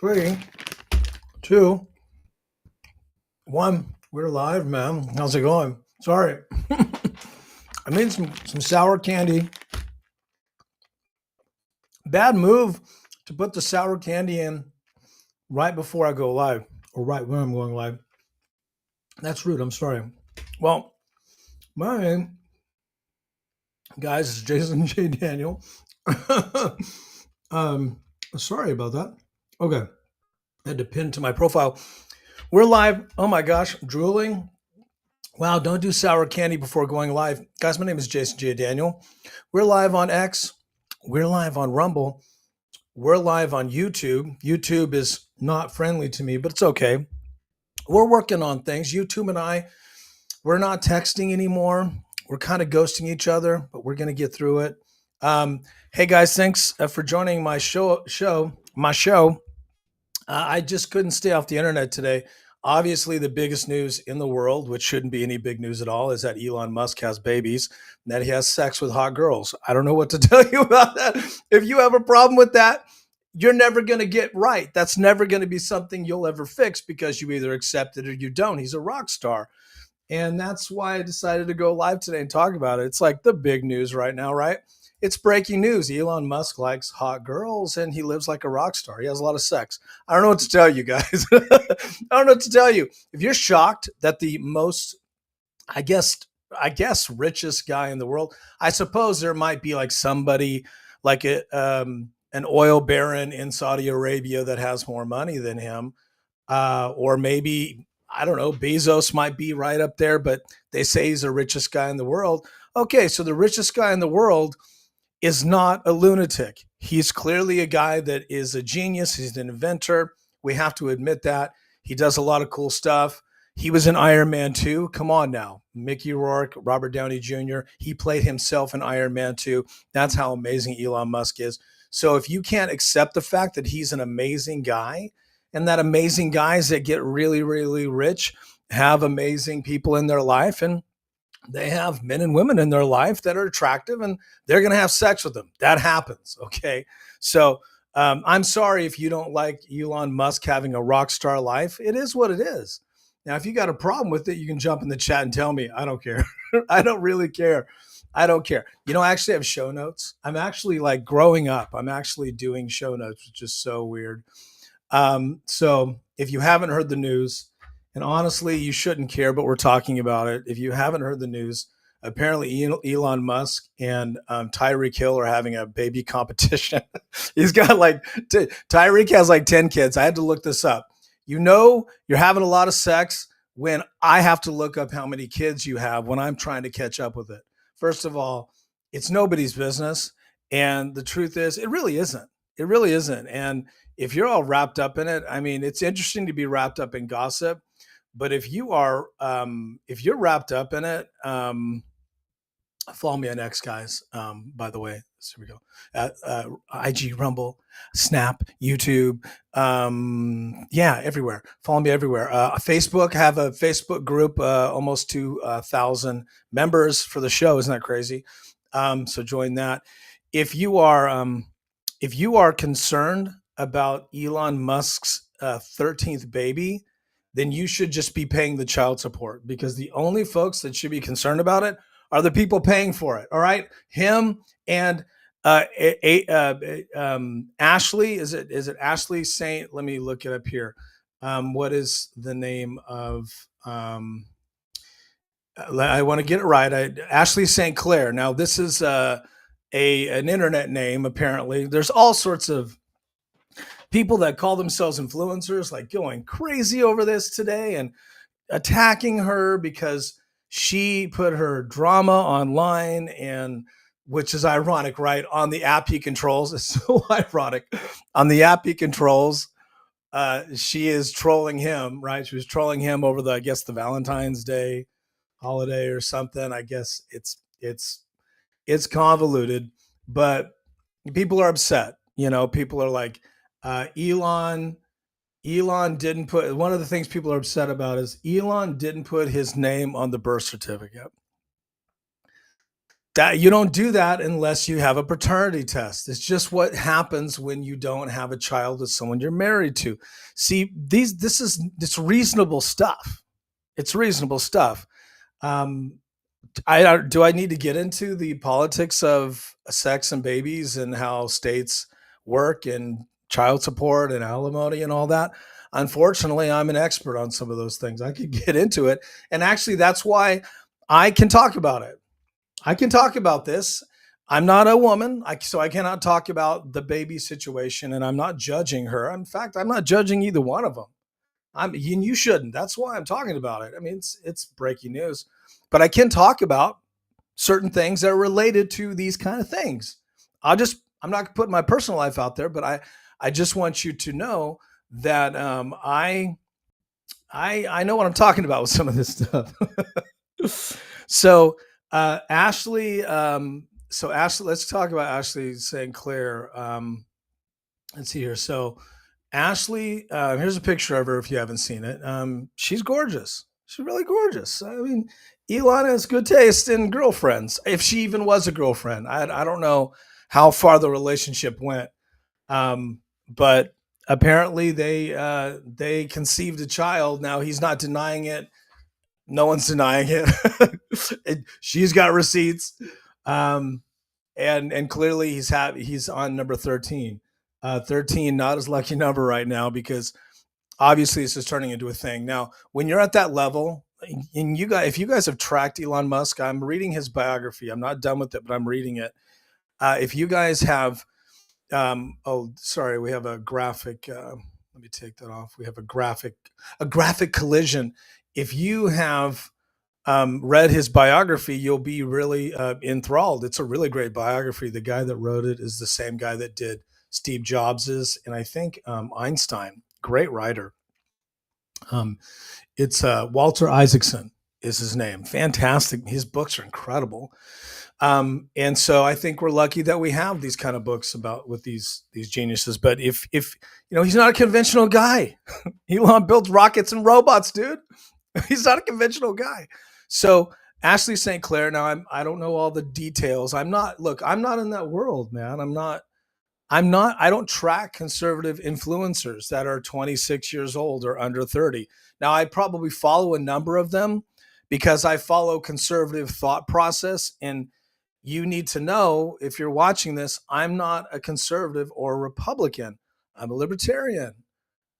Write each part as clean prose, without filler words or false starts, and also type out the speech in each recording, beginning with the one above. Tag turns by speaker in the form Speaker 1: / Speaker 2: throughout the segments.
Speaker 1: Three, two, one. We're live, man. How's it going? Sorry. I made some sour candy. Bad move to put the sour candy in right before I go live or right when I'm going live. That's rude. I'm sorry. Well, my name, guys, is Jason J. Daniel. um, sorry about that. Okay. I had to pin to my profile. We're live. Oh my gosh, drooling. Wow, don't do sour candy before going live. Guys, my name is Jason J. Daniel. We're live on X. We're live on Rumble. We're live on YouTube. YouTube is not friendly to me, but it's okay. We're working on things. YouTube and I, we're not texting anymore. We're kind of ghosting each other, but we're going to get through it. Hey guys, thanks for joining my show. I just couldn't stay off the internet today. Obviously, the biggest news in the world, which shouldn't be any big news at all, is that Elon Musk has babies and that he has sex with hot girls. I don't know what to tell you about that. If you have a problem with that, you're never going to get right. That's never going to be something you'll ever fix because you either accept it or you don't. He's a rock star. And that's why I decided to go live today and talk about it. It's like the big news right now, right? It's breaking news. Elon Musk likes hot girls and he lives like a rock star. He has a lot of sex. I don't know what to tell you guys. I don't know what to tell you. If you're shocked that the most, I guess richest guy in the world, I suppose there might be like somebody like an oil baron in Saudi Arabia that has more money than him. Or maybe, I don't know, Bezos might be right up there, but they say he's the richest guy in the world. Okay, so the richest guy in the world is not a lunatic. He's clearly a guy that is a genius. He's an inventor. We have to admit that. He does a lot of cool stuff. He was in Iron Man 2. Come on now. Mickey Rourke, Robert Downey Jr., he played himself in Iron Man 2. That's how amazing Elon Musk is. So if you can't accept the fact that he's an amazing guy and that amazing guys that get really, really rich have amazing people in their life and they have men and women in their life that are attractive and they're going to have sex with them. That happens. Okay. So I'm sorry if you don't like Elon Musk having a rock star life. It is what it is. Now, if you got a problem with it, you can jump in the chat and tell me. I don't care. I don't really care. I don't care. You know, I actually have show notes. I'm actually like growing up. I'm actually doing show notes, which is so weird. So if you haven't heard the news, and honestly, you shouldn't care, but we're talking about it. If you haven't heard the news, apparently Elon Musk and Tyreek Hill are having a baby competition. He's got like, Tyreek has like 10 kids. I had to look this up. You know, you're having a lot of sex when I have to look up how many kids you have when I'm trying to catch up with it. First of all, it's nobody's business. And the truth is, it really isn't. It really isn't. And if you're all wrapped up in it, I mean, it's interesting to be wrapped up in gossip. But if you're wrapped up in it, follow me on X, guys. By the way, so here we go. IG, Rumble, Snap, YouTube, yeah, everywhere. Follow me everywhere. Facebook, I have a Facebook group, almost 2,000 members for the show. Isn't that crazy? So join that. If you are concerned about Elon Musk's 13th baby, then you should just be paying the child support because the only folks that should be concerned about it are the people paying for it. All right. Him and Ashley, is it Ashley Saint? Let me look it up here. What is the name of, I want to get it right. Ashley St. Clair. Now this is an internet name. Apparently there's all sorts of people that call themselves influencers like going crazy over this today and attacking her because she put her drama online, and which is ironic, right? On the app he controls. It's so ironic. On the app he controls, she is trolling him, right? She was trolling him over I guess the Valentine's Day holiday or something. I guess it's convoluted, but people are upset. You know, people are like, Elon didn't put, one of the things people are upset about is Elon didn't put his name on the birth certificate. That you don't do that unless you have a paternity test. It's just what happens when you don't have a child with someone you're married to. See, it's reasonable stuff. It's reasonable stuff. Um, do I need to get into the politics of sex and babies and how states work and child support and alimony and all that? Unfortunately, I'm an expert on some of those things. I could get into it, and actually, that's why I can talk about it. I can talk about this. I'm not a woman, so I cannot talk about the baby situation, and I'm not judging her. In fact, I'm not judging either one of them. And you shouldn't. That's why I'm talking about it. I mean, it's breaking news, but I can talk about certain things that are related to these kind of things. I'm not putting my personal life out there, but I just want you to know that I know what I'm talking about with some of this stuff. So Ashley, Ashley, let's talk about Ashley St. Clair. Let's see here. So Ashley, here's a picture of her if you haven't seen it. She's gorgeous. She's really gorgeous. I mean, Elon has good taste in girlfriends, if she even was a girlfriend. I don't know how far the relationship went, but apparently they conceived a child. Now he's not denying it. No one's denying it. She's got receipts, um, and clearly he's on number 13. 13, not his lucky number right now because obviously this is turning into a thing. Now, when you're at that level, and if you guys have tracked Elon Musk, I'm reading his biography. I'm not done with it, but I'm reading it. If you guys have, oh, sorry, we have a graphic. Let me take that off. We have a graphic collision. If you have read his biography, you'll be really enthralled. It's a really great biography. The guy that wrote it is the same guy that did Steve Jobs's and I think Einstein. Great writer. Um, it's Walter Isaacson is his name. Fantastic. His books are incredible. And so I think we're lucky that we have these kind of books about with these geniuses. But if he's not a conventional guy. Elon builds rockets and robots, dude. He's not a conventional guy. So Ashley St. Clair. Now I don't know all the details. I'm not in that world, man. I don't track conservative influencers that are 26 years old or under 30. Now, I probably follow a number of them because I follow conservative thought process. And you need to know if you're watching this, I'm not a conservative or a Republican. I'm a libertarian.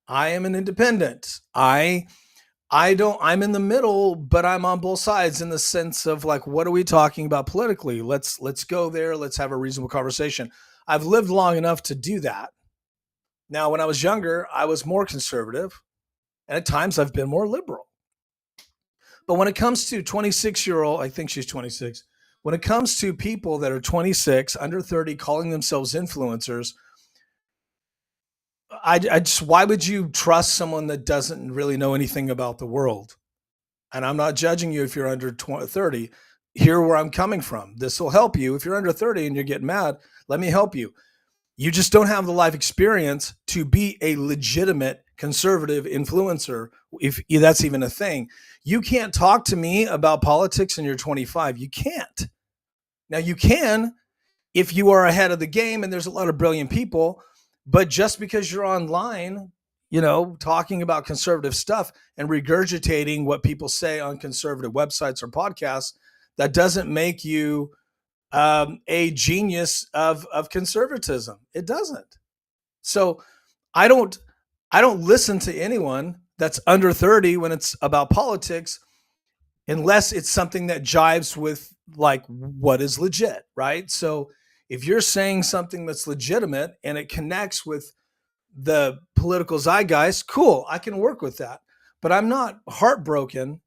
Speaker 1: I am an independent. I'm in the middle, but I'm on both sides in the sense of like, what are we talking about politically? Let's go there. Let's have a reasonable conversation. I've lived long enough to do that. Now, when I was younger, I was more conservative, and at times I've been more liberal. But when it comes to 26-year-old, I think she's 26. When it comes to people that are 26, under 30, calling themselves influencers, I just why would you trust someone that doesn't really know anything about the world? And I'm not judging you if you're under 30. Hear where I'm coming from. This will help you. If you're under 30 and you're getting mad, let me help you. You just don't have the life experience to be a legitimate conservative influencer, if that's even a thing. You can't talk to me about politics and you're 25. You can't. Now, you can if you are ahead of the game and there's a lot of brilliant people, but just because you're online, talking about conservative stuff and regurgitating what people say on conservative websites or podcasts, that doesn't make you a genius of conservatism. It doesn't. So I don't listen to anyone that's under 30 when it's about politics, unless it's something that jives with like what is legit, right? So if you're saying something that's legitimate and it connects with the political zeitgeist, cool, I can work with that. But I'm not heartbroken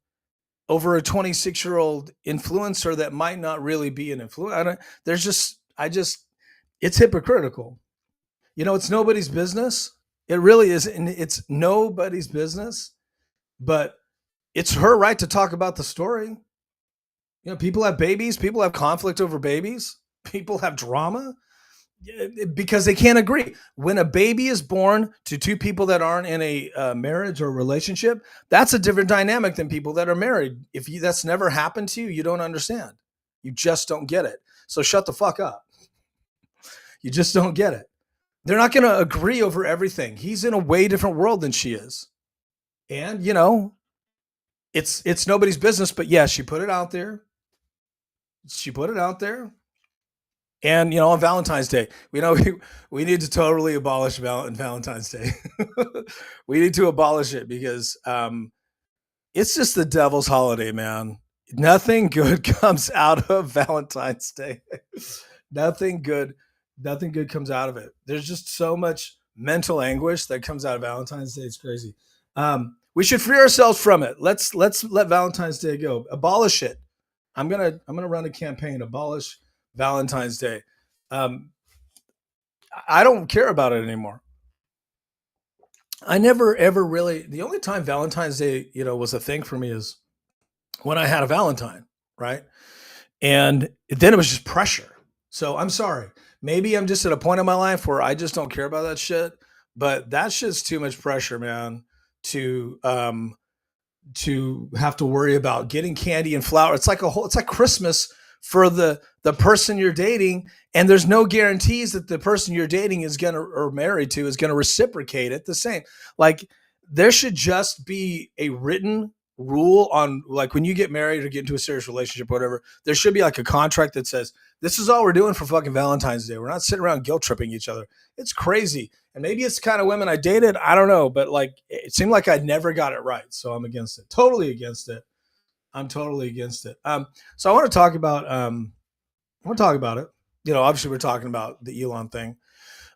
Speaker 1: over a 26-year-old influencer that might not really be an influencer. It's hypocritical. It's nobody's business. It really is. And it's nobody's business, but it's her right to talk about the story. People have babies. People have conflict over babies. People have drama because they can't agree. When a baby is born to two people that aren't in a marriage or relationship, that's a different dynamic than people that are married. If that's never happened to you, you don't understand. You just don't get it. So shut the fuck up. You just don't get it. They're not going to agree over everything. He's in a way different world than she is. And, it's nobody's business, but yeah, she put it out there. She put it out there. And on Valentine's Day, we need to totally abolish Valentine's Day. We need to abolish it because it's just the devil's holiday, man. Nothing good comes out of Valentine's Day. nothing good, nothing good comes out of it. There's just so much mental anguish that comes out of Valentine's Day. It's crazy. We should free ourselves from it. Let's let Valentine's Day go. Abolish it. I'm gonna run a campaign. Abolish Valentine's Day. Um, I don't care about it anymore. I never ever really. The only time Valentine's Day, was a thing for me is when I had a Valentine, right? And then it was just pressure. So I'm sorry. Maybe I'm just at a point in my life where I just don't care about that shit. But that's just too much pressure, man. To have to worry about getting candy and flour. It's like Christmas for the person you're dating, and there's no guarantees that the person you're dating is gonna or married to is gonna reciprocate it the same. Like there should just be a written rule on like when you get married or get into a serious relationship or whatever, there should be like a contract that says this is all we're doing for fucking Valentine's Day. We're not sitting around guilt tripping each other. It's crazy. And maybe it's the kind of women I dated. I don't know, but like it seemed like I never got it right. So I'm against it. Totally against it. I'm totally against it. So I want to talk about it. Obviously we're talking about the Elon thing.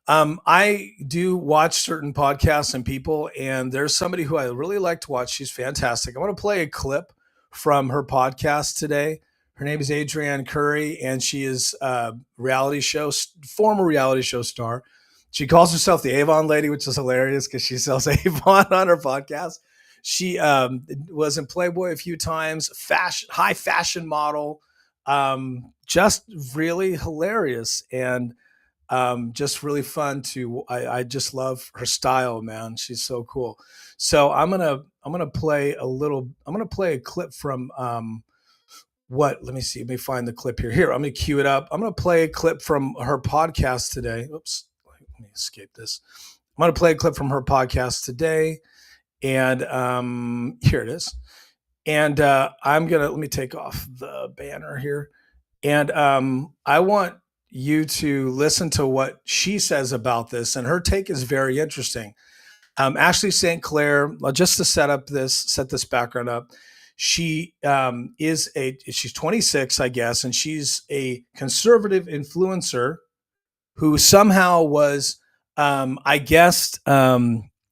Speaker 1: I do watch certain podcasts and people, and there's somebody who I really like to watch. She's fantastic. I want to play a clip from her podcast today. Her name is Adrienne Curry, and she is a former reality show star. She calls herself the Avon Lady, which is hilarious because she sells Avon on her podcast. She was in Playboy a few times, high fashion model, just really hilarious and just really fun to. I just love her style, man. She's so cool. So I'm gonna play a clip from what? Let me see. Let me find the clip here. Here, I'm gonna cue it up. I'm gonna play a clip from her podcast today. Oops. Let me escape this. I'm going to play a clip from her podcast today. And here it is. And let me take off the banner here. And I want you to listen to what she says about this. And her take is very interesting. Ashley St. Clair, just to set this background up, she's 26, I guess, and she's a conservative influencer who somehow was, I guess,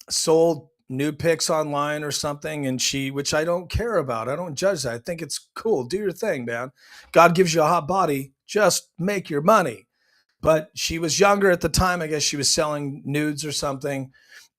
Speaker 1: sold nude pics online or something, and which I don't care about. I don't judge that. I think it's cool. Do your thing, man. God gives you a hot body. Just make your money. But she was younger at the time. I guess she was selling nudes or something,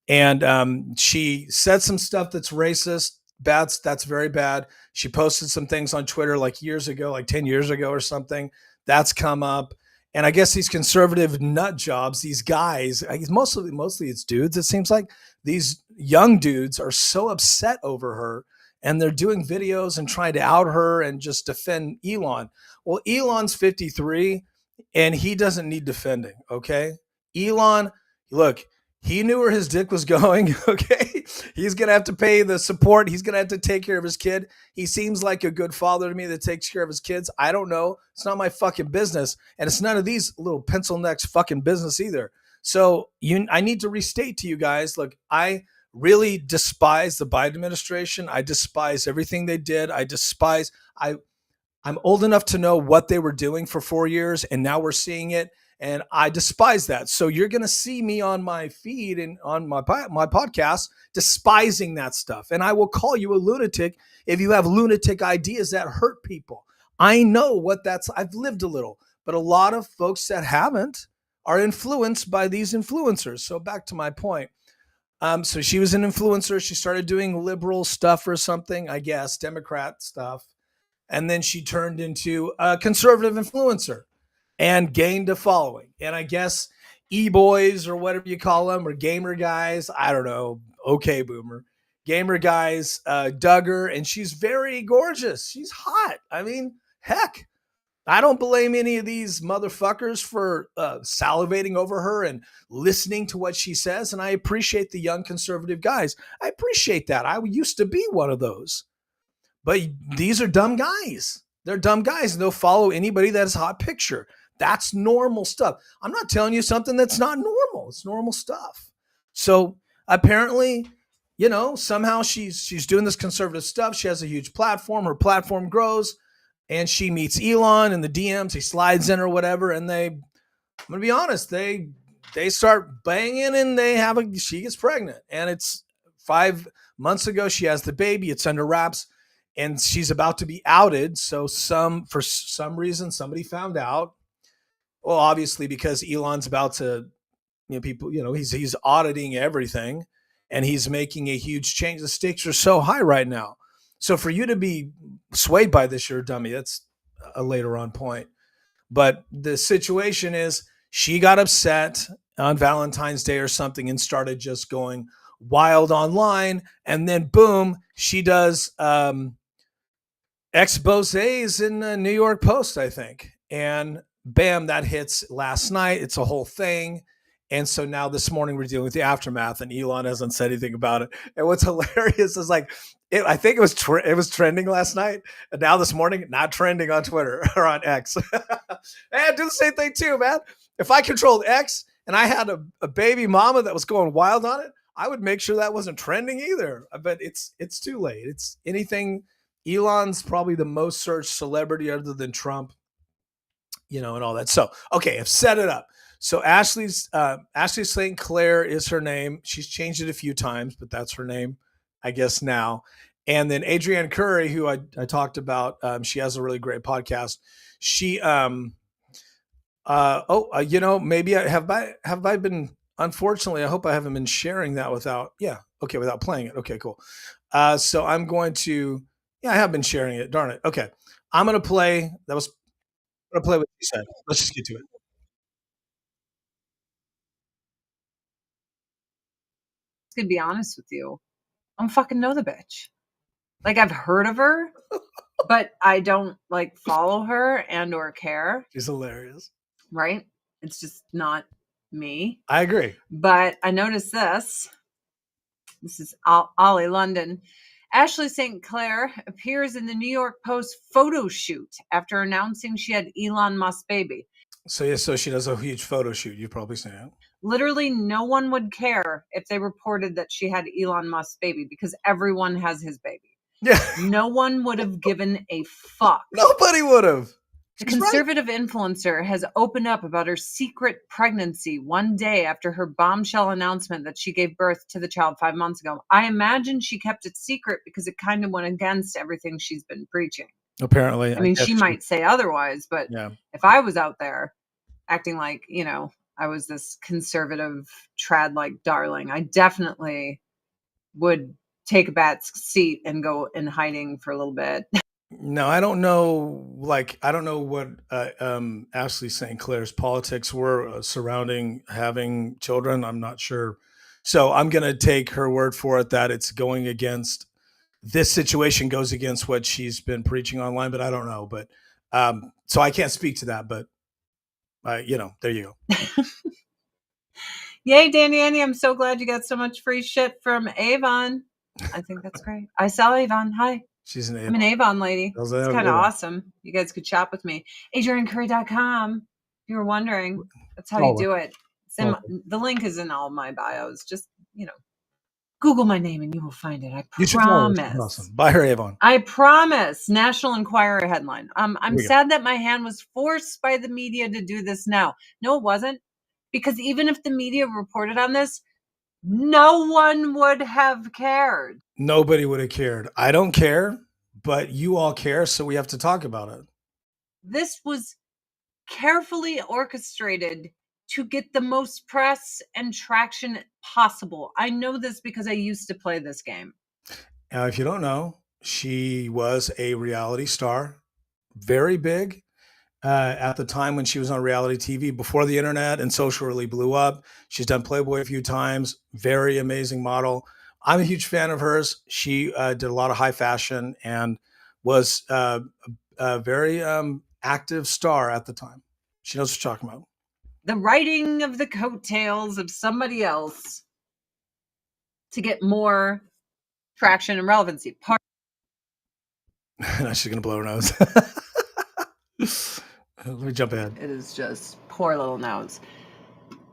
Speaker 1: and she said some stuff that's racist. That's very bad. She posted some things on Twitter like years ago, like 10 years ago or something. That's come up. And I guess these conservative nut jobs, these guys, I guess mostly it's dudes. It seems like these young dudes are so upset over her, and they're doing videos and trying to out her and just defend Elon. Well, Elon's 53 and he doesn't need defending. Okay. Elon, look, he knew where his dick was going. Okay. He's going to have to pay the support. He's going to have to take care of his kid. He seems like a good father to me that takes care of his kids. I don't know. It's not my fucking business. And it's none of these little pencil necks fucking business either. So I need to restate to you guys, look, I really despise the Biden administration. I despise everything they did. I'm old enough to know what they were doing for 4 years, and now we're seeing it. And I despise that. So you're going to see me on my feed and on my podcast despising that stuff. And I will call you a lunatic if you have lunatic ideas that hurt people. I know what I've lived a little, but a lot of folks that haven't are influenced by these influencers. So back to my point. So she was an influencer. She started doing liberal stuff or something, I guess, Democrat stuff. And then she turned into a conservative influencer and gained a following. And I guess e-boys or whatever you call them, or gamer guys, I don't know, okay, boomer, gamer guys dug her, and she's very gorgeous. She's hot. I mean, heck, I don't blame any of these motherfuckers for salivating over her and listening to what she says. And I appreciate the young conservative guys. I appreciate that. I used to be one of those. But these are dumb guys. They're dumb guys, and they'll follow anybody that has a hot picture. That's normal stuff. I'm not telling you something that's not normal. It's normal stuff. So apparently, somehow she's doing this conservative stuff. She has a huge platform. Her platform grows, and she meets Elon in the DMs. He slides in or whatever, and I'm gonna be honest, they start banging, and she gets pregnant, and it's 5 months ago. She has the baby. It's under wraps, and she's about to be outed. So for some reason, somebody found out. Well, obviously because Elon's about to, he's auditing everything, and he's making a huge change. The stakes are so high right now. So for you to be swayed by this, you're a dummy. That's a later on point. But the situation is she got upset on Valentine's Day or something and started just going wild online. And then boom, she does exposés in the New York Post, I think. And bam, that hits last night. It's a whole thing. And so now this morning we're dealing with the aftermath, and Elon hasn't said anything about it. And what's hilarious is I think it was trending last night, and now this morning not trending on Twitter or on X. Hey, I do the same thing too, man. If I controlled X and I had a baby mama that was going wild on it, I would make sure that wasn't trending either. But it's too late. It's anything. Elon's probably the most searched celebrity other than Trump, and all that. So okay, I've set it up. So Ashley St. Clair is her name. She's changed it a few times, but that's her name, I guess, now. And then Adrienne Curry, who I talked about, she has a really great podcast. She, maybe have I been? Unfortunately, I hope I haven't been sharing that without playing it. Okay, cool. So I'm going to, I have been sharing it. Darn it. Okay, I'm gonna play. I'm gonna play what she said. Let's just get to it.
Speaker 2: To be honest with you, I don't fucking know the bitch. Like, I've heard of her, but I don't follow her and or care.
Speaker 1: She's hilarious.
Speaker 2: Right? It's just not me.
Speaker 1: I agree.
Speaker 2: But I noticed this. This is Ollie London. Ashley St. Clair appears in the New York Post photo shoot after announcing she had Elon Musk baby.
Speaker 1: So she does a huge photo shoot. You've probably seen it.
Speaker 2: Literally no one would care if they reported that she had Elon Musk's baby, because everyone has his baby.
Speaker 1: Yeah.
Speaker 2: No one would have given a fuck.
Speaker 1: Nobody would have.
Speaker 2: The conservative influencer has opened up about her secret pregnancy one day after her bombshell announcement that she gave birth to the child 5 months ago. I imagine she kept it secret because it kind of went against everything she's been preaching.
Speaker 1: Apparently.
Speaker 2: I mean, she might say otherwise, but if I was out there acting like, I was this conservative trad-like darling, I definitely would take a back seat and go in hiding for a little bit.
Speaker 1: No, I don't know. I don't know what Ashley St. Clair's politics were surrounding having children. I'm not sure. So I'm going to take her word for it that it's going against, this situation goes against what she's been preaching online, but I don't know. But so I can't speak to that, but there you go.
Speaker 2: Yay, Danny Annie. I'm so glad you got so much free shit from Avon. I think that's great. I sell Avon. Hi.
Speaker 1: She's an Avon.
Speaker 2: I'm an Avon lady. It's kind of awesome. You guys could shop with me. AdrianCurry.com. If you were wondering, that's how you do it. The link is in all my bios. Just, Google my name and you will find it. I promise.
Speaker 1: Awesome. Buy her Avon.
Speaker 2: I promise. National Enquirer headline. I'm sad that my hand was forced by the media to do this now. No, it wasn't. Because even if the media reported on this, no one would have cared.
Speaker 1: Nobody would have cared. I don't care, but you all care, so we have to talk about it.
Speaker 2: This was carefully orchestrated to get the most press and traction possible. I know this because I used to play this game.
Speaker 1: Now, if you don't know, she was a reality star, very big. At the time when she was on reality TV, before the internet and social really blew up. She's done Playboy a few times. Very amazing model. I'm a huge fan of hers. She did a lot of high fashion and was very active star at the time. She knows what you're talking about.
Speaker 2: The riding of the coattails of somebody else to get more traction and relevancy.
Speaker 1: Now she's going to blow her nose. Let me jump ahead.
Speaker 2: It is just poor little nose.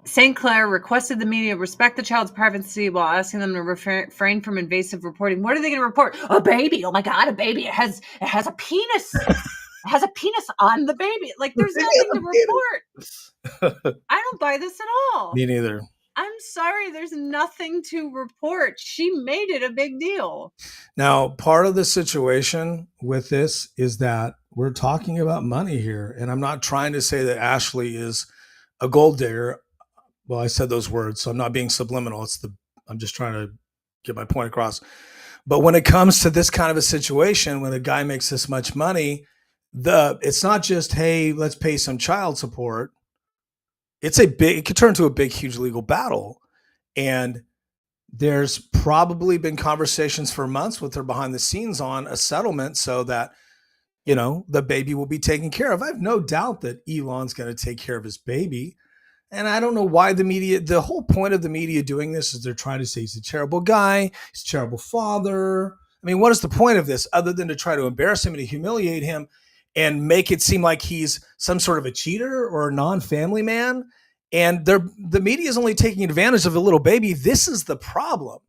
Speaker 2: St. Clair requested the media respect the child's privacy while asking them to refrain from invasive reporting. What are they going to report? A baby. Oh my God, a baby. It has a penis. It has a penis on the baby. Like, there's nothing to report. I don't buy this at all.
Speaker 1: Me neither.
Speaker 2: I'm sorry, there's nothing to report. She made it a big deal.
Speaker 1: Now, part of the situation with this is that we're talking about money here. And I'm not trying to say that Ashley is a gold digger. Well, I said those words, so I'm not being subliminal. I'm just trying to get my point across. But when it comes to this kind of a situation, when a guy makes this much money, it's not just, hey, let's pay some child support. It could turn into a big, huge legal battle. And there's probably been conversations for months with her behind the scenes on a settlement so that, the baby will be taken care of. I have no doubt that Elon's going to take care of his baby. And I don't know why the whole point of the media doing this is they're trying to say he's a terrible guy, he's a terrible father. I mean, what is the point of this other than to try to embarrass him and to humiliate him and make it seem like he's some sort of a cheater or a non-family man? And the media is only taking advantage of a little baby. This is the problem,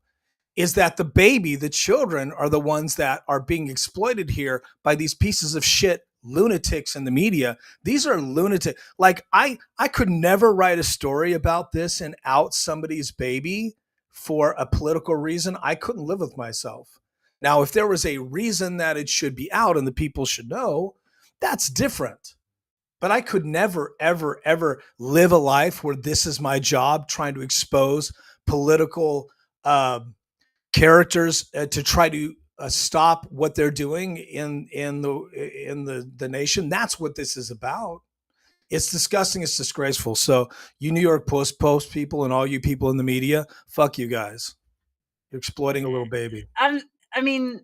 Speaker 1: is that the baby, the children, are the ones that are being exploited here by these pieces of shit lunatics in the media. These are lunatic. Like, I could never write a story about this and out somebody's baby for a political reason. I couldn't live with myself. Now, if there was a reason that it should be out and the people should know, that's different. But I could never, ever, ever live a life where this is my job, trying to expose political characters to try to stop what they're doing in the nation. That's what this is about. It's disgusting. It's disgraceful. So you New York Post people and all you people in the media, fuck you guys. You're exploiting a little baby.
Speaker 2: I mean,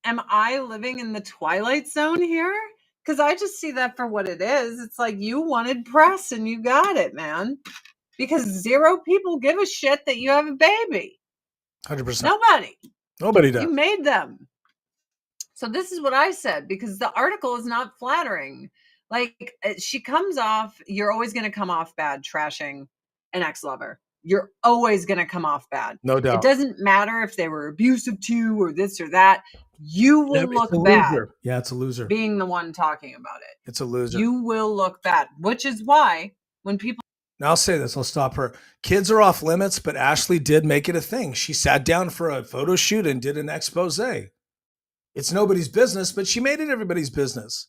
Speaker 2: am I living in the twilight zone here? Because I just see that for what it is. It's like, you wanted press and you got it, man. Because 0 people give a shit that you have a baby.
Speaker 1: 100%.
Speaker 2: Nobody
Speaker 1: does.
Speaker 2: You made them. So this is what I said, because the article is not flattering. Like, she comes off, you're always going to come off bad trashing an ex-lover. You're always going to come off bad.
Speaker 1: No doubt.
Speaker 2: It doesn't matter if they were abusive to you or this or that. You will look bad.
Speaker 1: Yeah, it's a loser.
Speaker 2: Being the one talking about it.
Speaker 1: It's a loser.
Speaker 2: You will look bad, which is why when people...
Speaker 1: Now I'll say this, I'll stop her. Kids are off limits, but Ashley did make it a thing. She sat down for a photo shoot and did an expose. It's nobody's business, but she made it everybody's business.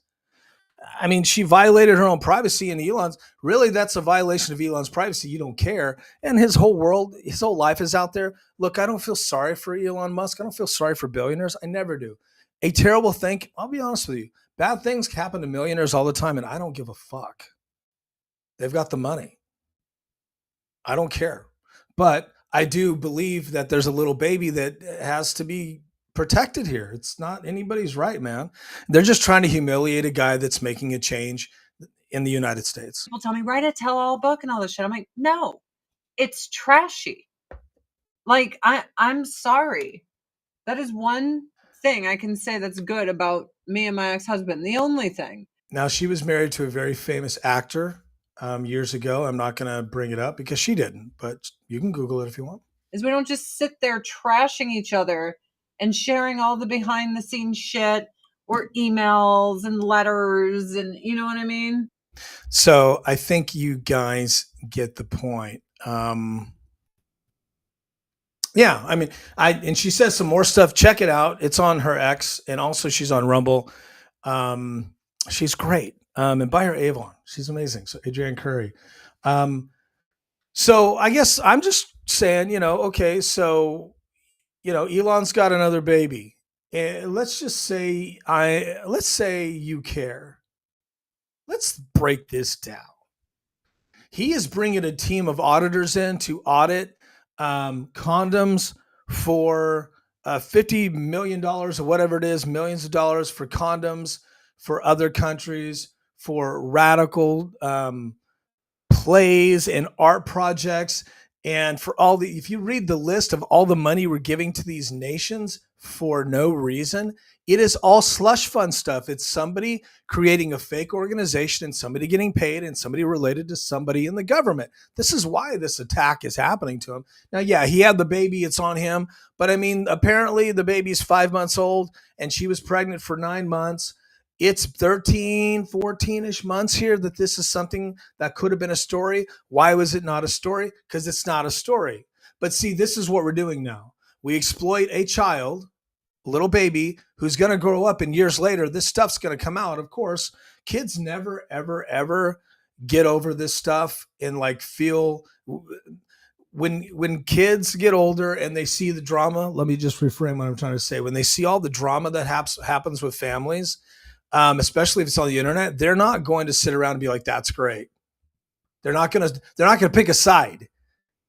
Speaker 1: I mean, she violated her own privacy, and Elon's, really, that's a violation of Elon's privacy. You don't care. And his whole life is out there. Look, I don't feel sorry for Elon Musk. I don't feel sorry for billionaires. I never do. A terrible thing, I'll be honest with you, bad things happen to millionaires all the time, and I don't give a fuck. They've got the money. I don't care. But I do believe that there's a little baby that has to be protected here. It's not anybody's right, man. They're just trying to humiliate a guy that's making a change in the United States.
Speaker 2: People tell me, write a tell-all book and all this shit. I'm like, no, it's trashy. Like, I'm sorry. That is one thing I can say that's good about me and my ex-husband. The only thing.
Speaker 1: Now, she was married to a very famous actor years ago. I'm not going to bring it up because she didn't, but you can Google it if you want.
Speaker 2: Is we don't just sit there trashing each other and sharing all the behind the scenes shit or emails and letters and, you know what I mean?
Speaker 1: So I think you guys get the point. Yeah, I mean, and she says some more stuff. Check it out. It's on her X, and also she's on Rumble. She's great. And buy her Avon. She's amazing. So Adrienne Curry. So I guess I'm just saying, okay, so Elon's got another baby. Let's just say let's say you care. Let's break this down. He is bringing a team of auditors in to audit condoms for $50 million or whatever it is, millions of dollars for condoms for other countries, for radical plays and art projects. And for all the, if you read the list of all the money we're giving to these nations for no reason, it is all slush fund stuff. It's somebody creating a fake organization and somebody getting paid and somebody related to somebody in the government. This is why this attack is happening to him. Now, yeah, he had the baby. It's on him. But I mean, apparently the baby's 5 months old and she was pregnant for 9 months. It's 13, 14-ish months here that this is something that could have been a story. Why was it not a story? Because it's not a story. But see, this is what we're doing now. We exploit a child, a little baby, who's going to grow up, and years later, this stuff's going to come out. Of course, kids never, ever, ever get over this stuff and like feel when kids get older and they see the drama. Let me just reframe what I'm trying to say. When they see all the drama that happens with families, especially if it's on the internet, they're not going to sit around and be like, "That's great." They're not going to pick a side.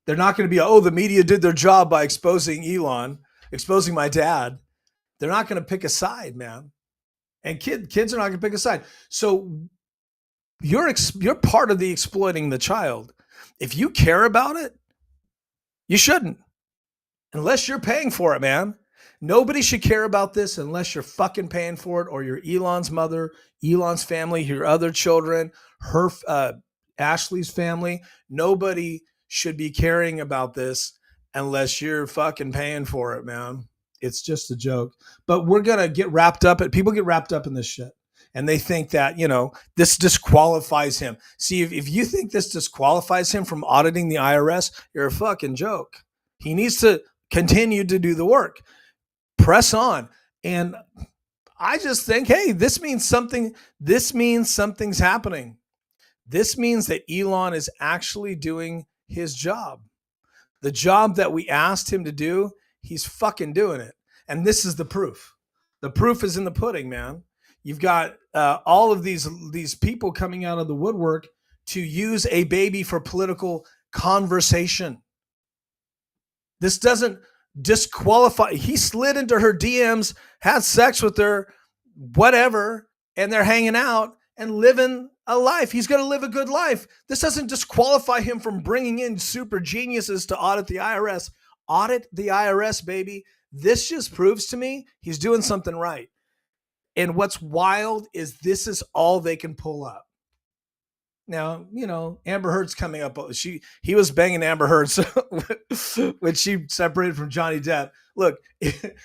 Speaker 1: They're not going to be, "Oh, the media did their job by exposing Elon, exposing my dad." They're not going to pick a side, man. And kids are not going to pick a side. So you're part of the exploiting the child. If you care about it, you shouldn't, unless you're paying for it, man. Nobody should care about this unless you're fucking paying for it, or you're Elon's mother, Elon's family, your other children, her, Ashley's family. Nobody should be caring about this unless you're fucking paying for it, man. It's just a joke. But we're going to get wrapped up. People get wrapped up in this shit. And they think that, this disqualifies him. See, if you think this disqualifies him from auditing the IRS, you're a fucking joke. He needs to continue to do the work. Press on. And I just think, hey, this means something. This means something's happening. This means that Elon is actually doing his job. The job that we asked him to do, he's fucking doing it. And this is the proof. The proof is in the pudding, man. You've got all of these people coming out of the woodwork to use a baby for political conversation. This doesn't disqualify. He slid into her DMs, had sex with her, whatever, and they're hanging out and living a life. He's going to live a good life. This doesn't disqualify him from bringing in super geniuses to audit the IRS. Audit the IRS, baby. This just proves to me he's doing something right. And what's wild is this is all they can pull up. Now, Amber Heard's coming up. He was banging Amber Heard when she separated from Johnny Depp. Look,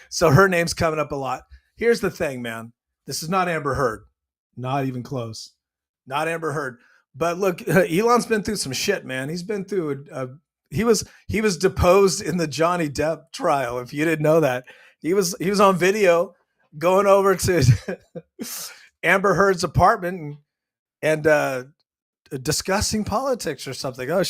Speaker 1: so her name's coming up a lot. Here's the thing, man. This is not Amber Heard. Not even close. Not Amber Heard. But look, Elon's been through some shit, man. He's been through he was deposed in the Johnny Depp trial. If you didn't know that, he was on video going over to Amber Heard's apartment and discussing politics or something. Oh,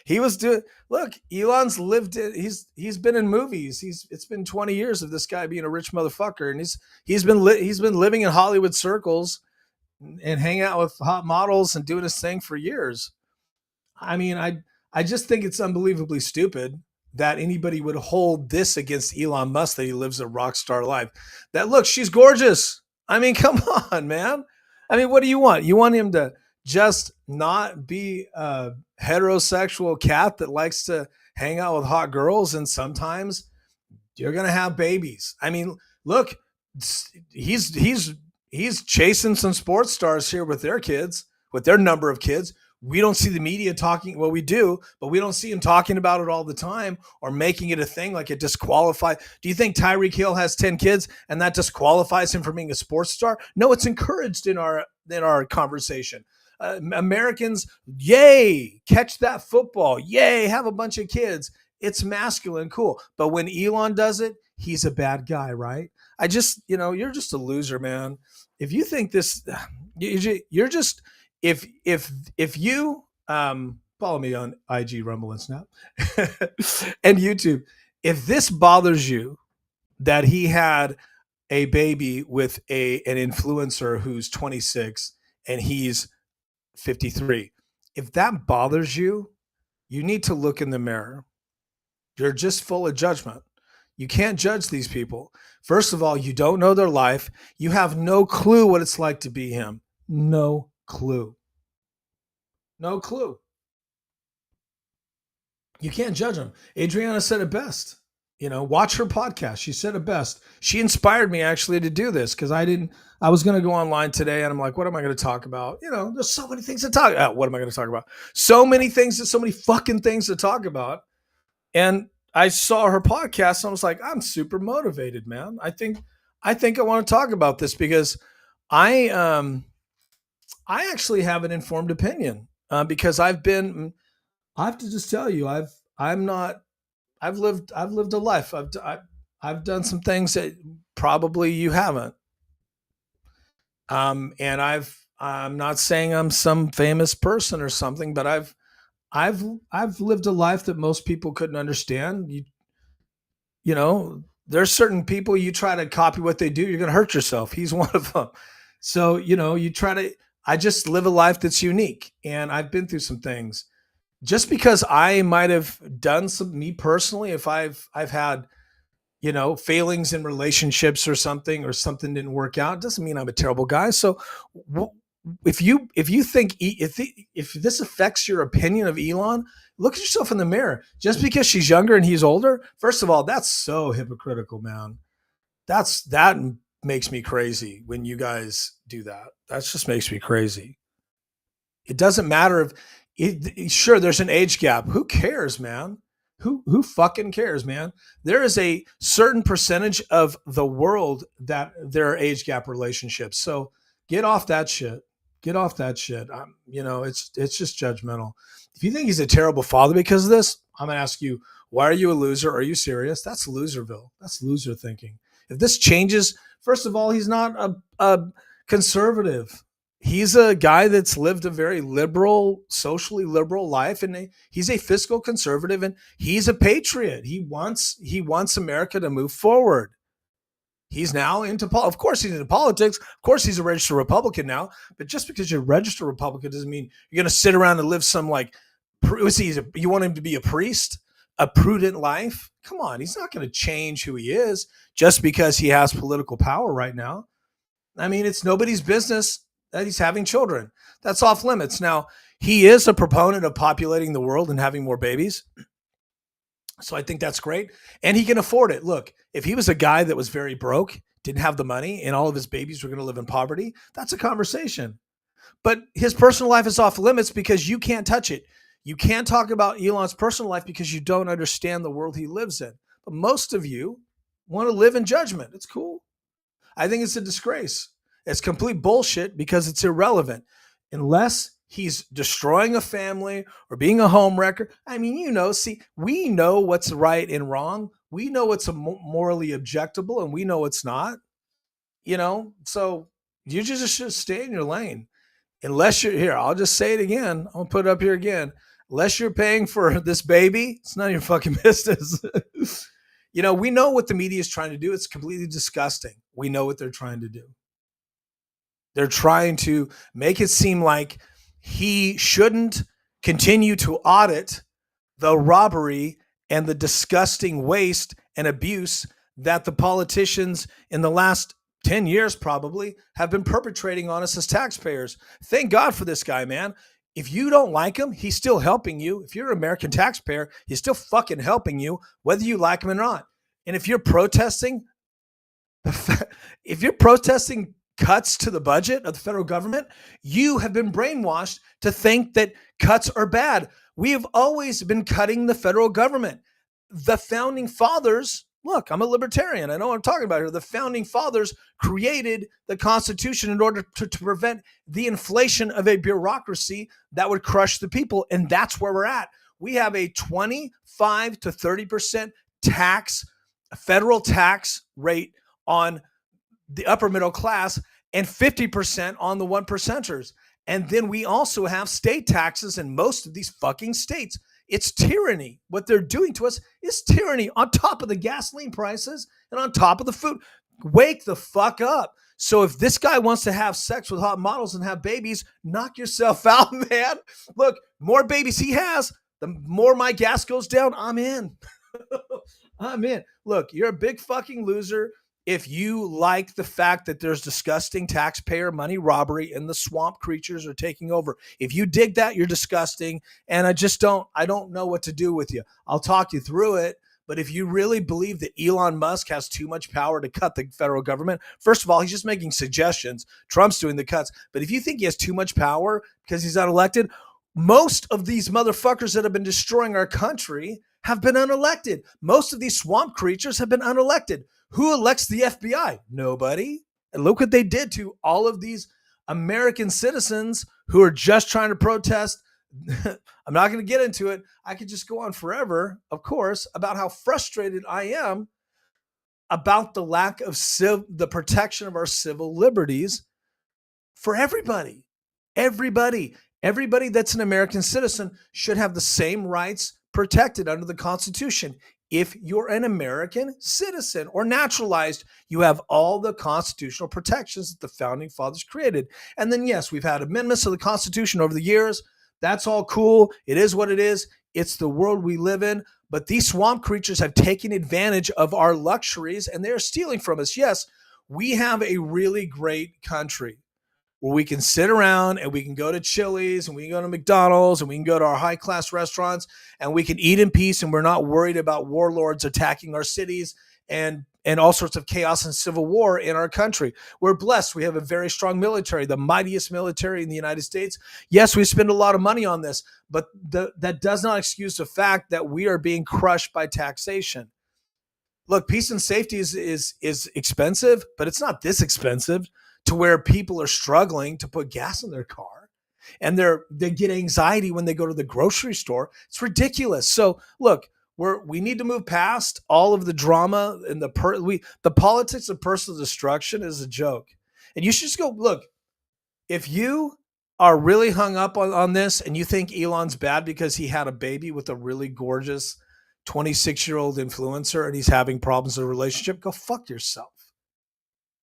Speaker 1: he was doing. Look, Elon's lived it. He's been in movies. It's been 20 years of this guy being a rich motherfucker, and he's been living in Hollywood circles and hanging out with hot models and doing his thing for years. I mean, I just think it's unbelievably stupid that anybody would hold this against Elon Musk, that he lives a rock star life. That, look, she's gorgeous. I mean, come on, man. I mean, what do you want? You want him to just not be a heterosexual cat that likes to hang out with hot girls, and sometimes you're going to have babies. I mean, look, he's chasing some sports stars here with their kids, with their number of kids. We don't see the media talking. Well, we do, but we don't see him talking about it all the time or making it a thing like it disqualifies. Do you think Tyreek Hill has 10 kids and that disqualifies him from being a sports star? No, it's encouraged in our conversation. Americans, yay, catch that football. Yay, have a bunch of kids. It's masculine, cool. But when Elon does it, he's a bad guy, right? I just, you're just a loser, man. If you think this, you're just, if you follow me on IG, Rumble, and Snap and YouTube, if this bothers you that he had a baby with an influencer who's 26 and he's 53, if that bothers you, you need to look in the mirror. You're just full of judgment. You can't judge these people. First of all, you don't know their life. You have no clue what it's like to be him. No clue. No clue. You can't judge them. Adriana said it best. Watch her podcast. She said it best. She inspired me actually to do this because I was going to go online today and I'm like, what am I going to talk about? There's so many things to talk about. What am I going to talk about? So many fucking things to talk about. And I saw her podcast and I was like, I'm super motivated, man. I think I want to talk about this because I actually have an informed opinion because I have to just tell you, I've lived a life. I've done some things that probably you haven't. And I'm not saying I'm some famous person or something, but I've lived a life that most people couldn't understand. There's certain people you try to copy what they do, you're going to hurt yourself. He's one of them. So, I just live a life that's unique and I've been through some things. Just because I might have done me personally, if I've had, failings in relationships or something didn't work out, doesn't mean I'm a terrible guy. So if you think if this affects your opinion of Elon, look at yourself in the mirror. Just because she's younger and he's older, first of all, that's so hypocritical, man. That makes me crazy when you guys do that. That just makes me crazy. It doesn't matter sure, there's an age gap. Who cares, man? Who fucking cares, man? There is a certain percentage of the world that there are age gap relationships. So get off that shit. Get off that shit. It's just judgmental. If you think he's a terrible father because of this, I'm gonna ask you, why are you a loser? Are you serious? That's Loserville. That's loser thinking. If this changes, first of all, he's not a conservative. He's a guy that's lived a very liberal, socially liberal life, and he's a fiscal conservative, and he's a patriot. He wants America to move forward. He's now into of course he's into politics. Of course he's a registered Republican now. But just because you're a registered Republican doesn't mean you're going to sit around and live some you want him to be a priest, a prudent life? Come on, he's not going to change who he is just because he has political power right now. I mean, it's nobody's business that he's having children. That's off limits. Now, he is a proponent of populating the world and having more babies. So I think that's great. And he can afford it. Look, if he was a guy that was very broke, didn't have the money, and all of his babies were going to live in poverty, that's a conversation. But his personal life is off limits because you can't touch it. You can't talk about Elon's personal life because you don't understand the world he lives in. But most of you want to live in judgment. It's cool. I think it's a disgrace. It's complete bullshit because it's irrelevant. Unless he's destroying a family or being a home wrecker. I mean, we know what's right and wrong. We know what's morally objectable and we know it's not. So you just should stay in your lane. Unless you're here, I'll just say it again. I'll put it up here again. Unless you're paying for this baby, it's none of your fucking business. We know what the media is trying to do. It's completely disgusting. We know what they're trying to do. They're trying to make it seem like he shouldn't continue to audit the robbery and the disgusting waste and abuse that the politicians in the last 10 years probably have been perpetrating on us as taxpayers. Thank God for this guy, man. If you don't like him, he's still helping you. If you're an American taxpayer, he's still fucking helping you, whether you like him or not. And if you're protesting cuts to the budget of the federal government, you have been brainwashed to think that cuts are bad. We have always been cutting the federal government. The founding fathers, look, I'm a libertarian. I know what I'm talking about here. The founding fathers created the Constitution in order to prevent the inflation of a bureaucracy that would crush the people. And that's where we're at. We have a 25 to 30% federal tax rate on the upper middle class and 50% on the 1%ers. And then we also have state taxes in most of these fucking states. It's tyranny. What they're doing to us is tyranny on top of the gasoline prices and on top of the food. Wake the fuck up. So if this guy wants to have sex with hot models and have babies, knock yourself out, man. Look, more babies he has, the more my gas goes down, I'm in. I'm in. Look, you're a big fucking loser. if you like the fact that there's disgusting taxpayer money robbery and the swamp creatures are taking over, if you dig that, you're disgusting. And I don't know what to do with you. I'll talk you through it. But if you really believe that Elon Musk has too much power to cut the federal government, first of all, he's just making suggestions. Trump's doing the cuts. But if you think he has too much power because he's not elected, most of these motherfuckers that have been destroying our country have been unelected. Most of these swamp creatures have been unelected. Who elects the FBI? Nobody. And look what they did to all of these American citizens who are just trying to protest. I'm not going to get into it. I could just go on forever, of course, about how frustrated I am about the lack of the protection of our civil liberties for everybody. Everybody that's an American citizen should have the same rights protected under the Constitution. If you're an American citizen or naturalized, you have all the constitutional protections that the founding fathers created. And then, yes, we've had amendments to the Constitution over the years. That's all cool. It is what it is. It's the world we live in. But these swamp creatures have taken advantage of our luxuries and they're stealing from us. Yes, we have a really great country where we can sit around and we can go to Chili's and we can go to McDonald's and we can go to our high class restaurants and we can eat in peace and we're not worried about warlords attacking our cities and all sorts of chaos and civil war in our country. We're blessed. We have a very strong military, the mightiest military in the United States. Yes, we spend a lot of money on this, but that does not excuse the fact that we are being crushed by taxation. Look, peace and safety is expensive, but it's not this expensive to where people are struggling to put gas in their car and they get anxiety when they go to the grocery store. It's ridiculous. So look, we need to move past all of the drama and the politics of personal destruction is a joke. And you should just go, look, if you are really hung up on this and you think Elon's bad because he had a baby with a really gorgeous 26-year-old influencer and he's having problems in a relationship, go fuck yourself.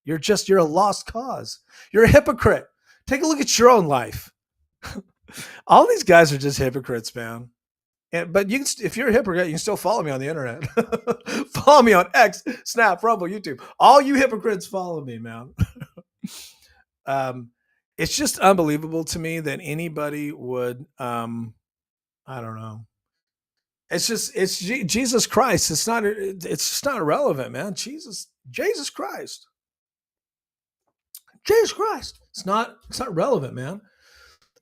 Speaker 1: You're a lost cause. You're a hypocrite. Take a look at your own life. All these guys are just hypocrites, man. But if you're a hypocrite, you can still follow me on the internet. Follow me on X, Snap, Rumble, YouTube. All you hypocrites follow me, man. It's just unbelievable to me that anybody would, I don't know. It's Jesus Christ. It's just not irrelevant, man. Jesus Christ. Jesus Christ. It's not relevant, man.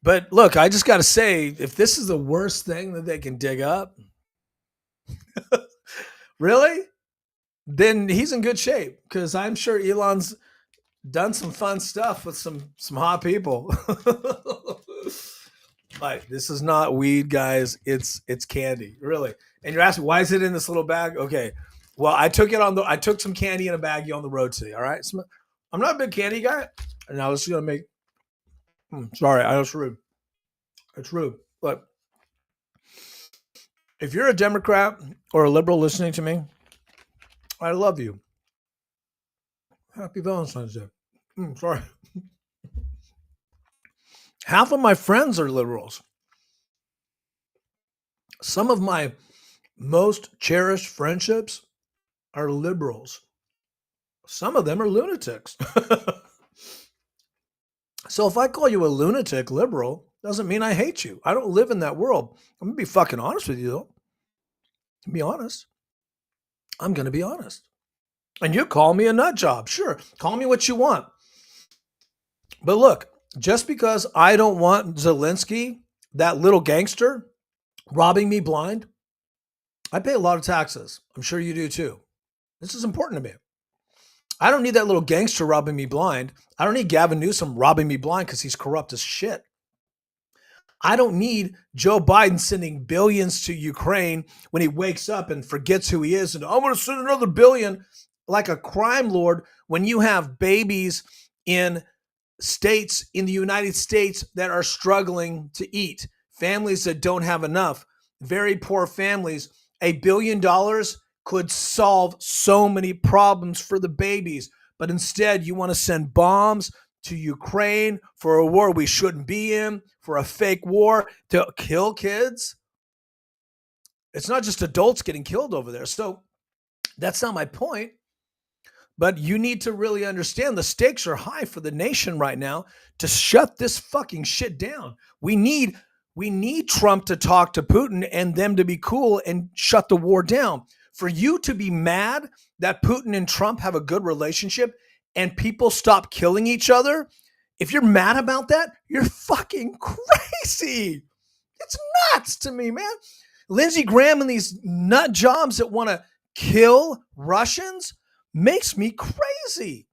Speaker 1: But look, I just got to say, if this is the worst thing that they can dig up, really, then he's in good shape because I'm sure Elon's done some fun stuff with some hot people. Like, this is not weed, guys. It's candy, really. And you're asking, why is it in this little bag? Okay. Well, I took some candy in a baggie on the road today. All right. So I'm not a big candy guy. And I was going to make, sorry, I was rude. It's rude. But if you're a Democrat or a liberal listening to me, I love you. Happy Valentine's Day. Sorry. Half of my friends are liberals. Some of my most cherished friendships are liberals. Some of them are lunatics. So if I call you a lunatic liberal, doesn't mean I hate you. I don't live in that world. I'm going to be fucking honest with you, though. To be honest. I'm going to be honest. And you call me a nut job. Sure, call me what you want. But look, just because I don't want Zelensky, that little gangster, robbing me blind, I pay a lot of taxes. I'm sure you do too. This is important to me. I don't need that little gangster robbing me blind. I don't need Gavin Newsom robbing me blind because he's corrupt as shit. I don't need Joe Biden sending billions to Ukraine when he wakes up and forgets who he is. And I'm going to send another billion like a crime lord when you have babies in states in the United States that are struggling to eat, families that don't have enough, very poor families. $1 billion could solve so many problems for the babies. But instead, you want to send bombs to Ukraine for a war we shouldn't be in, for a fake war to kill kids. It's not just adults getting killed over there. So that's not my point. But you need to really understand the stakes are high for the nation right now to shut this fucking shit down. We need Trump to talk to Putin and them to be cool and shut the war down. For you to be mad that Putin and Trump have a good relationship and people stop killing each other, if you're mad about that, you're fucking crazy. It's nuts to me, man. Lindsey Graham and these nut jobs that want to kill Russians makes me crazy.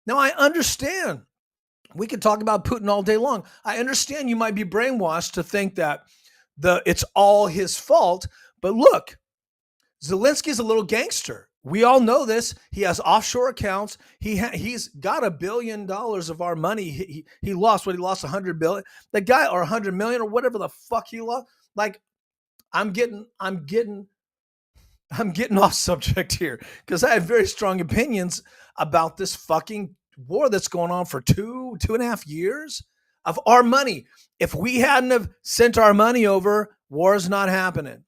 Speaker 1: Now, I understand. We could talk about Putin all day long. I understand you might be brainwashed to think that it's all his fault. But look, Zelensky's a little gangster. We all know this. He has offshore accounts. He's got $1 billion of our money. He lost what he lost 100 billion. The guy, or 100 million, or whatever the fuck he lost. Like, I'm getting off subject here because I have very strong opinions about this fucking war that's going on for 2.5 years of our money. If we hadn't have sent our money over, war's not happening.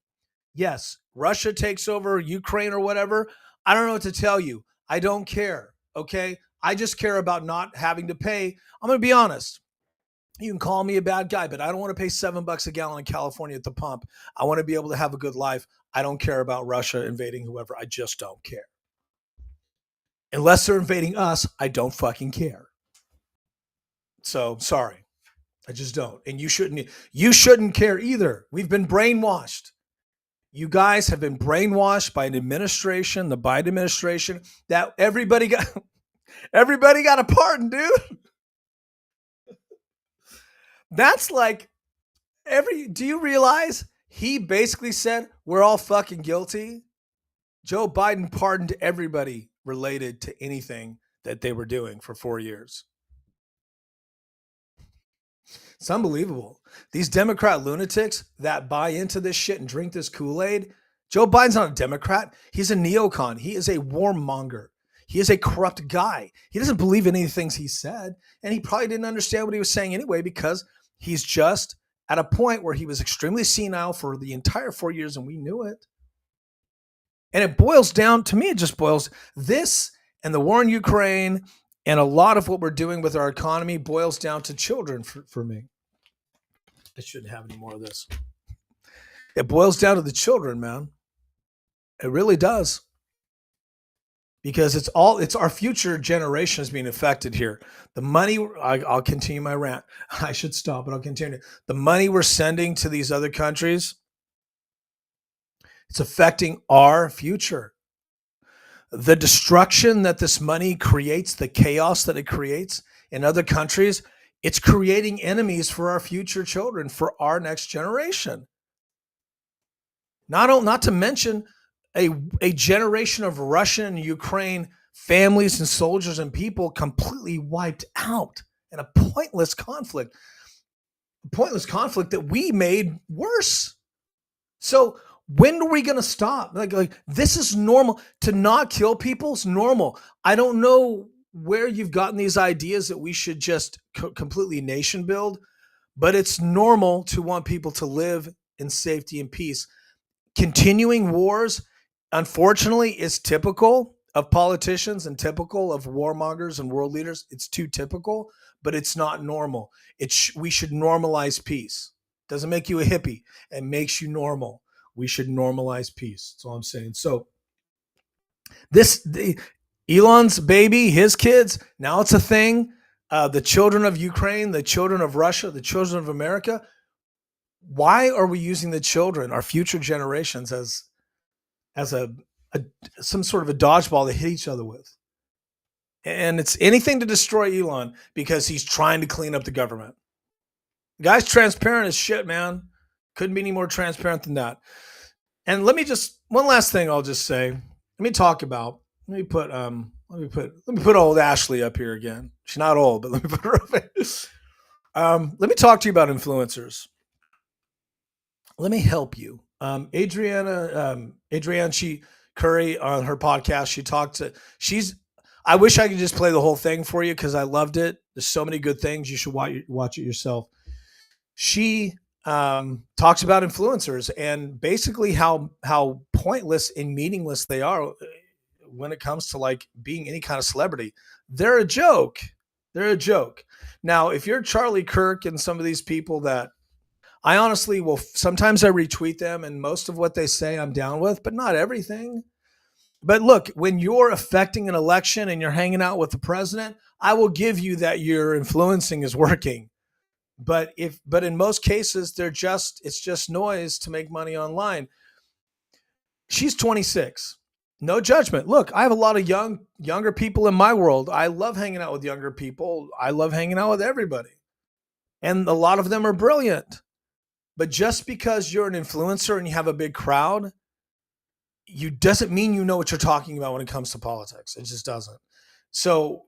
Speaker 1: Yes, Russia takes over Ukraine or whatever. I don't know what to tell you. I don't care. Okay. I just care about not having to pay. I'm going to be honest. You can call me a bad guy, but I don't want to pay $7 a gallon in California at the pump. I want to be able to have a good life. I don't care about Russia invading whoever. I just don't care. Unless they're invading us, I don't fucking care. So sorry. I just don't. And you shouldn't care either. We've been brainwashed. You guys have been brainwashed by an administration, the Biden administration, that everybody got a pardon, dude. That's like do you realize he basically said we're all fucking guilty? Joe Biden pardoned everybody related to anything that they were doing for 4 years. It's unbelievable. These Democrat lunatics that buy into this shit and drink this Kool-Aid. Joe Biden's not a Democrat. He's a neocon. He is a warmonger. He is a corrupt guy. He doesn't believe in any things he said. And he probably didn't understand what he was saying anyway, because he's just at a point where he was extremely senile for the entire 4 years, and we knew it. And it boils down, to me, it just boils, this and the war in Ukraine and a lot of what we're doing with our economy boils down to children for me. I shouldn't have any more of this. It boils down to the children, man. It really does. Because it's our future generations being affected here. The money, I'll continue my rant. I should stop, but I'll continue. The money we're sending to these other countries, it's affecting our future. The destruction that this money creates, the chaos that it creates in other countries, it's creating enemies for our future children, for our next generation. Not to mention a generation of Russian and Ukraine families and soldiers and people completely wiped out in a pointless conflict that we made worse. So when are we going to stop? Like this is normal. To not kill people is normal. I don't know where you've gotten these ideas that we should just completely nation build, but it's normal to want people to live in safety and peace. Continuing wars, unfortunately, is typical of politicians and typical of warmongers and world leaders. It's too typical, but it's not normal. We should normalize peace. Doesn't make you a hippie. It makes you normal. We should normalize peace. That's all I'm saying. So Elon's baby, his kids, now it's a thing. The children of Ukraine, the children of Russia, the children of America. Why are we using the children, our future generations, as some sort of a dodgeball to hit each other with? And it's anything to destroy Elon because he's trying to clean up the government. The guy's transparent as shit, man. Couldn't be any more transparent than that. And one last thing I'll just say. Let me put old Ashley up here again. She's not old, but let me put her up here. Let me talk to you about influencers. Let me help you. Adrienne Curry on her podcast, I wish I could just play the whole thing for you because I loved it. There's so many good things. You should watch it yourself. She talks about influencers and basically how pointless and meaningless they are when it comes to like being any kind of celebrity. They're a joke. They're a joke. Now, if you're Charlie Kirk and some of these people that I honestly will, sometimes I retweet them and most of what they say I'm down with, but not everything. But look, when you're affecting an election and you're hanging out with the president, I will give you that your influencing is working. But in most cases, it's just noise to make money online. She's 26. No judgment. Look, I have a lot of younger people in my world. I love hanging out with younger people. I love hanging out with everybody. And a lot of them are brilliant. But just because you're an influencer and you have a big crowd, you doesn't mean you know what you're talking about when it comes to politics. It just doesn't. So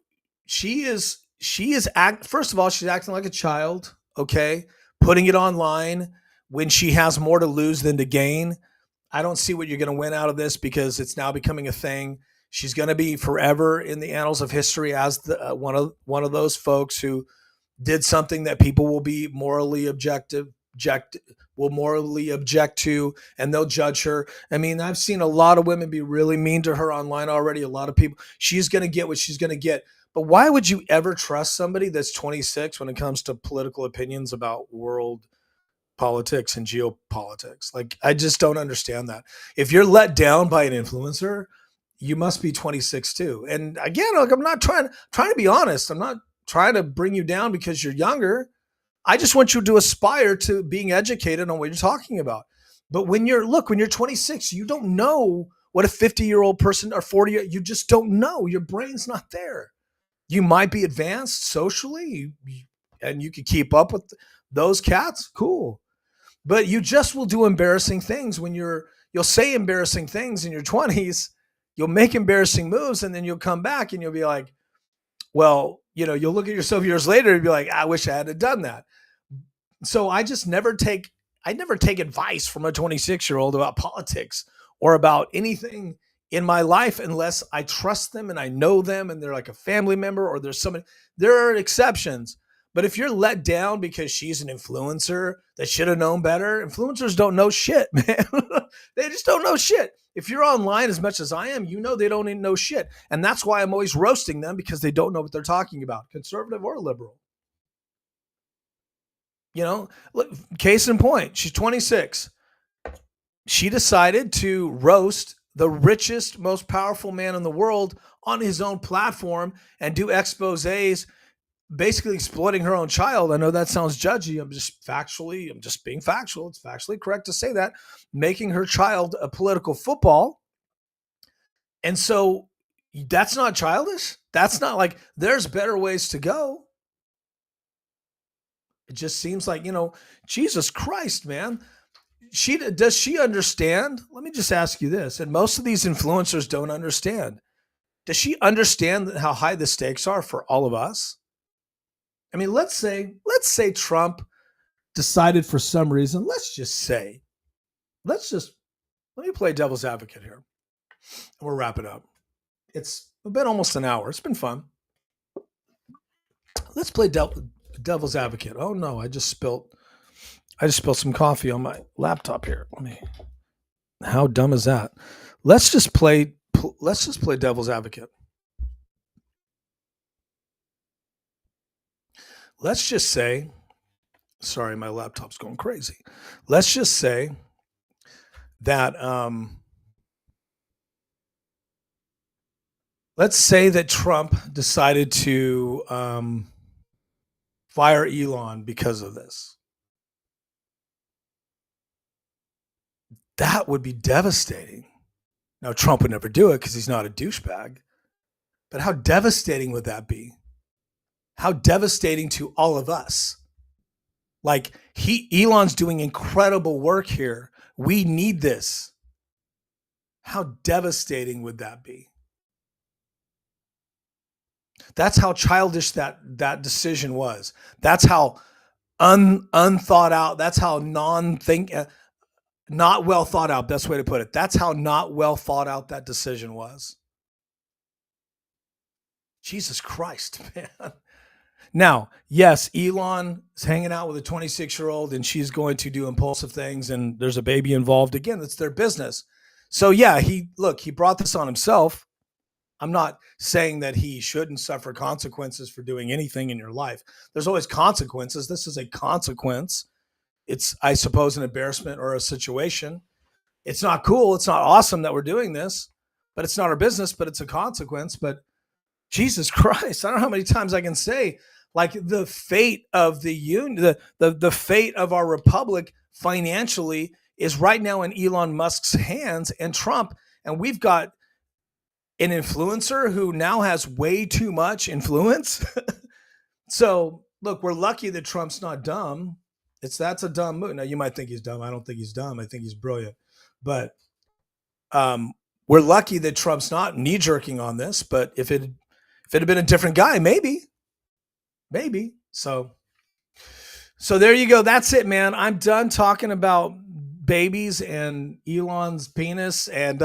Speaker 1: first of all, she's acting like a child, okay? Putting it online when she has more to lose than to gain. I don't see what you're going to win out of this because it's now becoming a thing. She's going to be forever in the annals of history as one of those folks who did something that people will be morally object to, and they'll judge her. I mean, I've seen a lot of women be really mean to her online already. A lot of people, she's going to get what she's going to get. But why would you ever trust somebody that's 26 when it comes to political opinions about world politics and geopolitics? Like, I just don't understand that. If you're let down by an influencer, you must be 26 too. And again, like, I'm not trying to be honest. I'm not trying to bring you down because you're younger. I just want you to aspire to being educated on what you're talking about. But when you're 26, you don't know what a 50-year-old person or 40, you just don't know. Your brain's not there. You might be advanced socially and you could keep up with those cats. Cool. But you just will do embarrassing things when you'll say embarrassing things in your 20s. You'll make embarrassing moves and then you'll come back and you'll be like, well, you'll look at yourself years later and be like, I wish I had done that. So I never take advice from a 26-year-old about politics or about anything in my life unless I trust them and I know them and they're like a family member or there's somebody. There are exceptions. But if you're let down because she's an influencer that should have known better, influencers don't know shit, man. They just don't know shit. If you're online as much as I am, they don't even know shit. And that's why I'm always roasting them because they don't know what they're talking about, conservative or liberal. Look, case in point, she's 26. She decided to roast the richest, most powerful man in the world on his own platform and do exposés, basically exploiting her own child. I know that sounds judgy. I'm just being factual. It's factually correct to say that. Making her child a political football. And so that's not childish. That's not like there's better ways to go. It just seems like, Jesus Christ, man. Does she understand? Let me just ask you this. And most of these influencers don't understand. Does she understand how high the stakes are for all of us? I mean, let's say Trump decided for some reason, let me play devil's advocate here. We'll wrap it up. It's been almost an hour. It's been fun. Let's play devil's advocate. Oh no, I just spilled some coffee on my laptop here. How dumb is that? Let's just play devil's advocate. Let's just say, sorry, my laptop's going crazy. Let's just say that Trump decided to fire Elon because of this. That would be devastating. Now, Trump would never do it because he's not a douchebag. But how devastating would that be? How devastating to all of us. Like, Elon's doing incredible work here. We need this. How devastating would that be? That's how childish that decision was. That's how unthought out. That's how not well thought out. Best way to put it. That's how not well thought out that decision was. Jesus Christ, man. Now, yes, Elon is hanging out with a 26-year-old and she's going to do impulsive things and there's a baby involved. Again, that's their business. So yeah, he brought this on himself. I'm not saying that he shouldn't suffer consequences for doing anything in your life. There's always consequences. This is a consequence. It's, I suppose, an embarrassment or a situation. It's not cool. It's not awesome that we're doing this, but it's not our business, but it's a consequence. But Jesus Christ, I don't know how many times I can say, like, the fate of the union, the fate of our republic financially is right now in Elon Musk's hands and Trump. And we've got an influencer who now has way too much influence. So look, we're lucky that Trump's not dumb. That's a dumb move. Now you might think he's dumb. I don't think he's dumb. I think he's brilliant. But we're lucky that Trump's not knee jerking on this. But if it had been a different guy, maybe. So there you go. That's it, man. I'm done talking about babies and Elon's penis and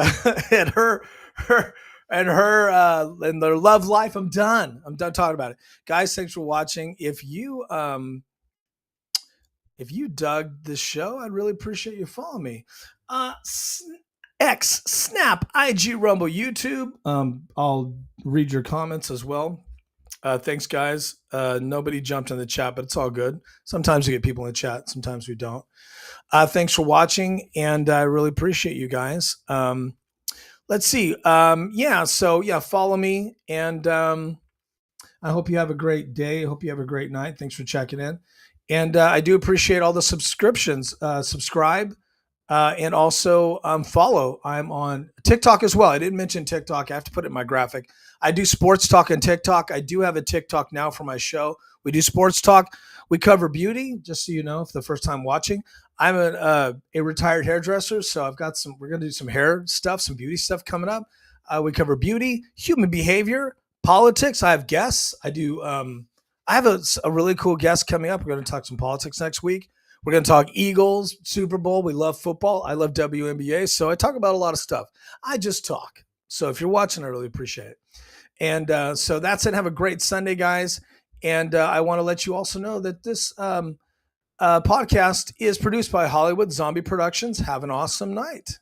Speaker 1: and her and their love life. I'm done talking about it, guys. Thanks for watching. If you dug this show, I'd really appreciate you following me. X, Snap, IG, Rumble, YouTube. I'll read your comments as well. Thanks, guys. Nobody jumped in the chat, but it's all good. Sometimes we get people in the chat, sometimes we don't. Thanks for watching, and I really appreciate you guys. Let's see. Follow me, and I hope you have a great day. I hope you have a great night. Thanks for checking in. And I do appreciate all the subscriptions. Subscribe and also follow. I'm on TikTok as well. I didn't mention TikTok. I have to put it in my graphic. I do sports talk on TikTok. I do have a TikTok now for my show. We do sports talk. We cover beauty, just so you know, if the first time watching. I'm a retired hairdresser, so we're going to do some hair stuff, some beauty stuff coming up. We cover beauty, human behavior, politics. I have guests. I have a really cool guest coming up. We're going to talk some politics next week. We're going to talk Eagles, Super Bowl. We love football. I love WNBA. So I talk about a lot of stuff. I just talk. So if you're watching, I really appreciate it. And so that's it. Have a great Sunday, guys. And I want to let you also know that this podcast is produced by Hollywood Zombie Productions. Have an awesome night.